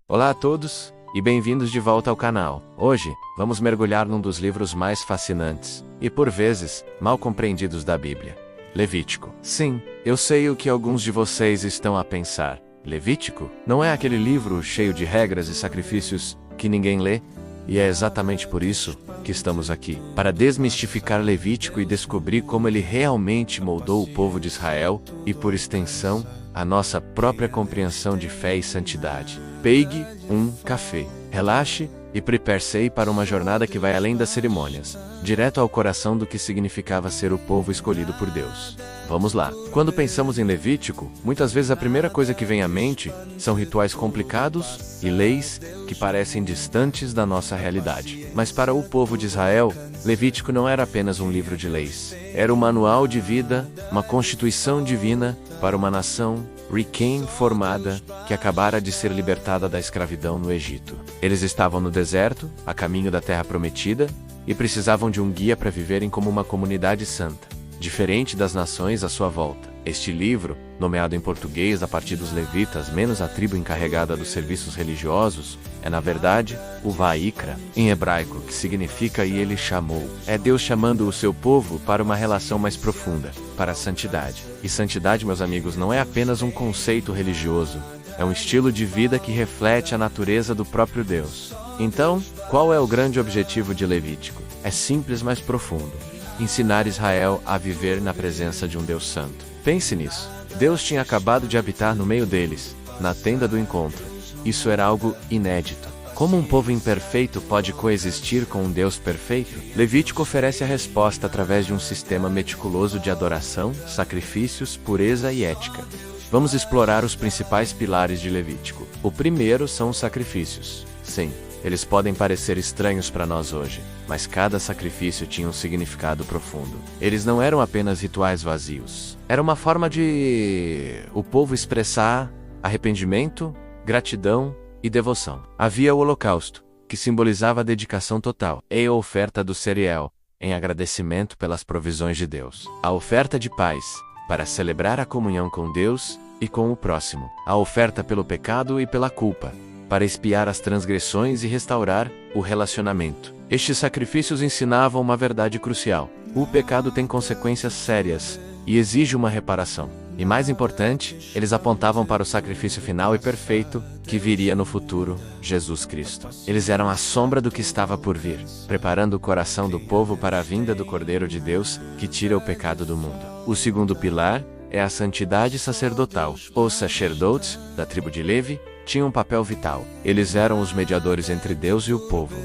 Olá a todos, e bem-vindos de volta ao canal. Hoje, vamos mergulhar num dos livros mais fascinantes, e por vezes, mal compreendidos da Bíblia. Levítico. Sim, eu sei o que alguns de vocês estão a pensar. Levítico? Não é aquele livro cheio de regras e sacrifícios que ninguém lê? E é exatamente por isso que estamos aqui, para desmistificar Levítico e descobrir como ele realmente moldou o povo de Israel e, por extensão, a nossa própria compreensão de fé e santidade. Pegue um café, relaxe e prepare-se para uma jornada que vai além das cerimônias, direto ao coração do que significava ser o povo escolhido por Deus. Vamos lá. Quando pensamos em Levítico, muitas vezes a primeira coisa que vem à mente são rituais complicados e leis que parecem distantes da nossa realidade. Mas para o povo de Israel, Levítico não era apenas um livro de leis. Era um manual de vida, uma constituição divina para uma nação recém-formada que acabara de ser libertada da escravidão no Egito. Eles estavam no deserto, a caminho da terra prometida, e precisavam de um guia para viverem como uma comunidade santa, diferente das nações à sua volta. Este livro, nomeado em português a partir dos levitas menos a tribo encarregada dos serviços religiosos, é na verdade o Vaikra, em hebraico, que significa "e ele chamou". É Deus chamando o seu povo para uma relação mais profunda, para a santidade. E santidade, meus amigos, não é apenas um conceito religioso, é um estilo de vida que reflete a natureza do próprio Deus. Então, qual é o grande objetivo de Levítico? É simples, mas profundo: ensinar Israel a viver na presença de um Deus santo. Pense nisso. Deus tinha acabado de habitar no meio deles, na tenda do encontro. Isso era algo inédito. Como um povo imperfeito pode coexistir com um Deus perfeito? Levítico oferece a resposta através de um sistema meticuloso de adoração, sacrifícios, pureza e ética. Vamos explorar os principais pilares de Levítico. O primeiro são os sacrifícios. Sim, eles podem parecer estranhos para nós hoje, mas cada sacrifício tinha um significado profundo. Eles não eram apenas rituais vazios. Era uma forma de o povo expressar arrependimento, gratidão e devoção. Havia o holocausto, que simbolizava a dedicação total, e a oferta do cereal, em agradecimento pelas provisões de Deus. A oferta de paz, para celebrar a comunhão com Deus e com o próximo. A oferta pelo pecado e pela culpa, para expiar as transgressões e restaurar o relacionamento. Estes sacrifícios ensinavam uma verdade crucial: o pecado tem consequências sérias e exige uma reparação. E mais importante, eles apontavam para o sacrifício final e perfeito que viria no futuro, Jesus Cristo. Eles eram a sombra do que estava por vir, preparando o coração do povo para a vinda do Cordeiro de Deus, que tira o pecado do mundo. O segundo pilar é a santidade sacerdotal. Os sacerdotes, da tribo de Levi, tinham um papel vital. Eles eram os mediadores entre Deus e o povo,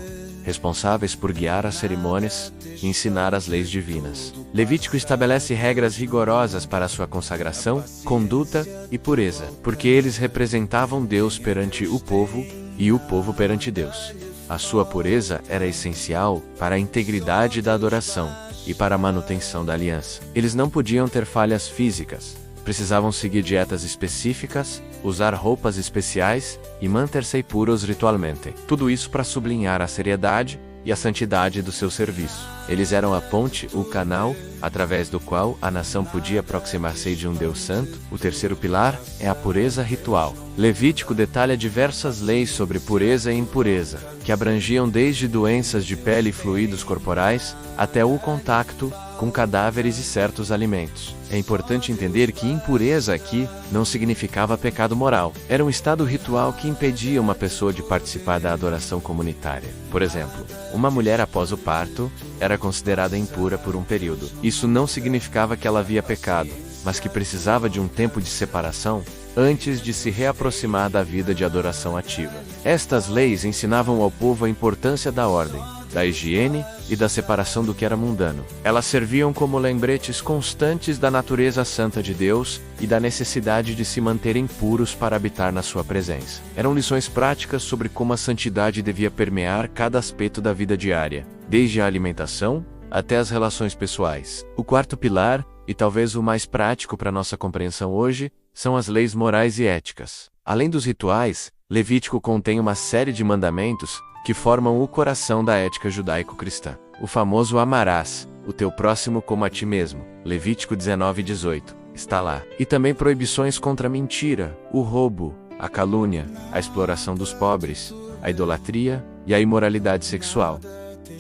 responsáveis por guiar as cerimônias e ensinar as leis divinas. Levítico estabelece regras rigorosas para sua consagração, conduta e pureza, porque eles representavam Deus perante o povo e o povo perante Deus. A sua pureza era essencial para a integridade da adoração e para a manutenção da aliança. Eles não podiam ter falhas físicas. Precisavam seguir dietas específicas, usar roupas especiais e manter-se puros ritualmente. Tudo isso para sublinhar a seriedade e a santidade do seu serviço. Eles eram a ponte, o canal, através do qual a nação podia aproximar-se de um Deus santo. O terceiro pilar é a pureza ritual. Levítico detalha diversas leis sobre pureza e impureza, que abrangiam desde doenças de pele e fluidos corporais, até o contato com cadáveres e certos alimentos. É importante entender que impureza aqui não significava pecado moral. Era um estado ritual que impedia uma pessoa de participar da adoração comunitária. Por exemplo, uma mulher após o parto era considerada impura por um período. Isso não significava que ela havia pecado, mas que precisava de um tempo de separação antes de se reaproximar da vida de adoração ativa. Estas leis ensinavam ao povo a importância da ordem, da higiene e da separação do que era mundano. Elas serviam como lembretes constantes da natureza santa de Deus e da necessidade de se manterem puros para habitar na sua presença. Eram lições práticas sobre como a santidade devia permear cada aspecto da vida diária, desde a alimentação até as relações pessoais. O quarto pilar, e talvez o mais prático para nossa compreensão hoje, são as leis morais e éticas. Além dos rituais, Levítico contém uma série de mandamentos que formam o coração da ética judaico-cristã. O famoso amarás o teu próximo como a ti mesmo, Levítico 19:18, está lá. E também proibições contra a mentira, o roubo, a calúnia, a exploração dos pobres, a idolatria e a imoralidade sexual.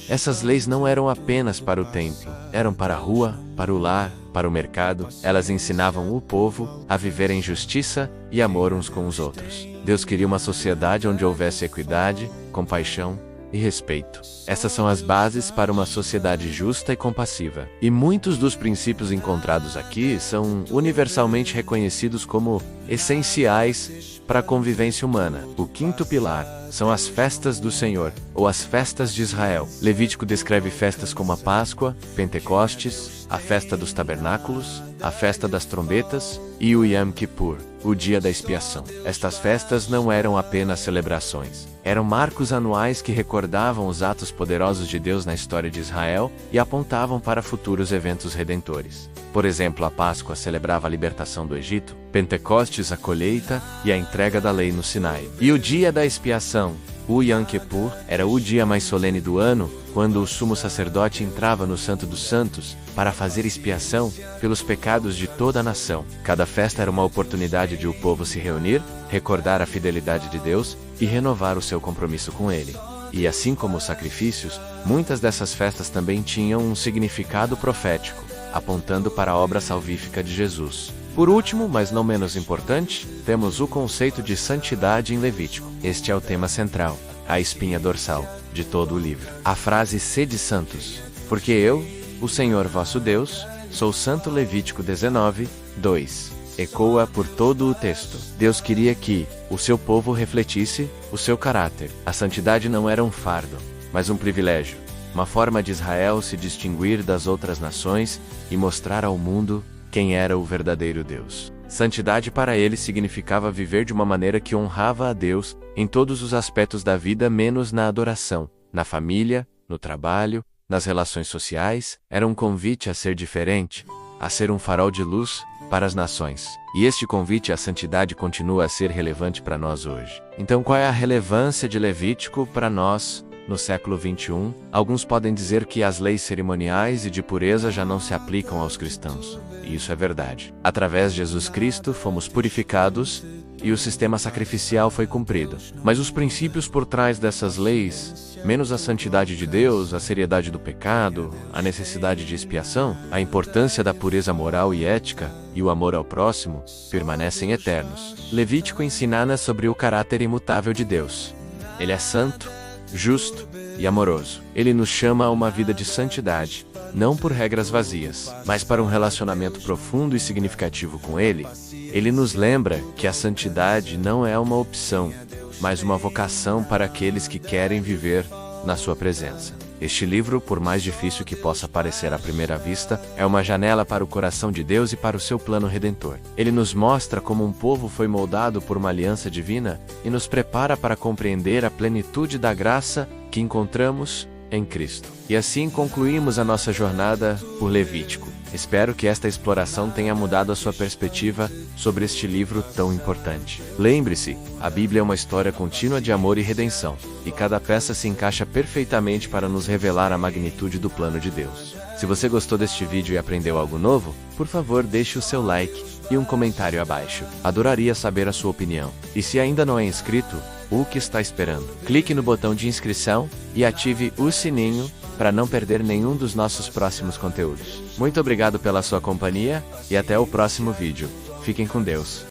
Essas leis não eram apenas para o templo, eram para a rua, para o lar, para o mercado. Elas ensinavam o povo a viver em justiça e amor uns com os outros. Deus queria uma sociedade onde houvesse equidade, compaixão e respeito. Essas são as bases para uma sociedade justa e compassiva. E muitos dos princípios encontrados aqui são universalmente reconhecidos como essenciais para a convivência humana. O quinto pilar são as festas do Senhor, ou as festas de Israel. Levítico descreve festas como a Páscoa, Pentecostes, a festa dos tabernáculos, a festa das trombetas e o Yom Kippur, o dia da expiação. Estas festas não eram apenas celebrações. Eram marcos anuais que recordavam os atos poderosos de Deus na história de Israel e apontavam para futuros eventos redentores. Por exemplo, a Páscoa celebrava a libertação do Egito, Pentecostes a colheita e a entrega da lei no Sinai. E o dia da expiação, o Yom Kippur, era o dia mais solene do ano, quando o sumo sacerdote entrava no Santo dos Santos para fazer expiação pelos pecados de toda a nação. Cada festa era uma oportunidade de o povo se reunir, recordar a fidelidade de Deus e renovar o seu compromisso com Ele. E assim como os sacrifícios, muitas dessas festas também tinham um significado profético, apontando para a obra salvífica de Jesus. Por último, mas não menos importante, temos o conceito de santidade em Levítico. Este é o tema central, a espinha dorsal de todo o livro. A frase "sede santos, porque eu, o Senhor vosso Deus, sou santo", Levítico 19, 2. Ecoa por todo o texto. Deus queria que o seu povo refletisse o seu caráter. A santidade não era um fardo, mas um privilégio, uma forma de Israel se distinguir das outras nações e mostrar ao mundo quem era o verdadeiro Deus. Santidade para ele significava viver de uma maneira que honrava a Deus em todos os aspectos da vida, menos na adoração, na família, no trabalho, nas relações sociais. Era um convite a ser diferente, a ser um farol de luz para as nações. E este convite à santidade continua a ser relevante para nós hoje. Então, qual é a relevância de Levítico para nós no século 21? Alguns podem dizer que as leis cerimoniais e de pureza já não se aplicam aos cristãos. E isso é verdade. Através de Jesus Cristo fomos purificados e o sistema sacrificial foi cumprido. Mas os princípios por trás dessas leis, menos a santidade de Deus, a seriedade do pecado, a necessidade de expiação, a importância da pureza moral e ética e o amor ao próximo, permanecem eternos. Levítico ensina-nos sobre o caráter imutável de Deus. Ele é santo, justo e amoroso. Ele nos chama a uma vida de santidade, não por regras vazias, mas para um relacionamento profundo e significativo com Ele. Ele nos lembra que a santidade não é uma opção, mas uma vocação para aqueles que querem viver na sua presença. Este livro, por mais difícil que possa parecer à primeira vista, é uma janela para o coração de Deus e para o seu plano redentor. Ele nos mostra como um povo foi moldado por uma aliança divina e nos prepara para compreender a plenitude da graça que encontramos em Cristo. E assim concluímos a nossa jornada por Levítico. Espero que esta exploração tenha mudado a sua perspectiva sobre este livro tão importante. Lembre-se, a Bíblia é uma história contínua de amor e redenção, e cada peça se encaixa perfeitamente para nos revelar a magnitude do plano de Deus. Se você gostou deste vídeo e aprendeu algo novo, por favor deixe o seu like e um comentário abaixo. Adoraria saber a sua opinião. E se ainda não é inscrito, o que está esperando? Clique no botão de inscrição e ative o sininho para não perder nenhum dos nossos próximos conteúdos. Muito obrigado pela sua companhia e até o próximo vídeo. Fiquem com Deus.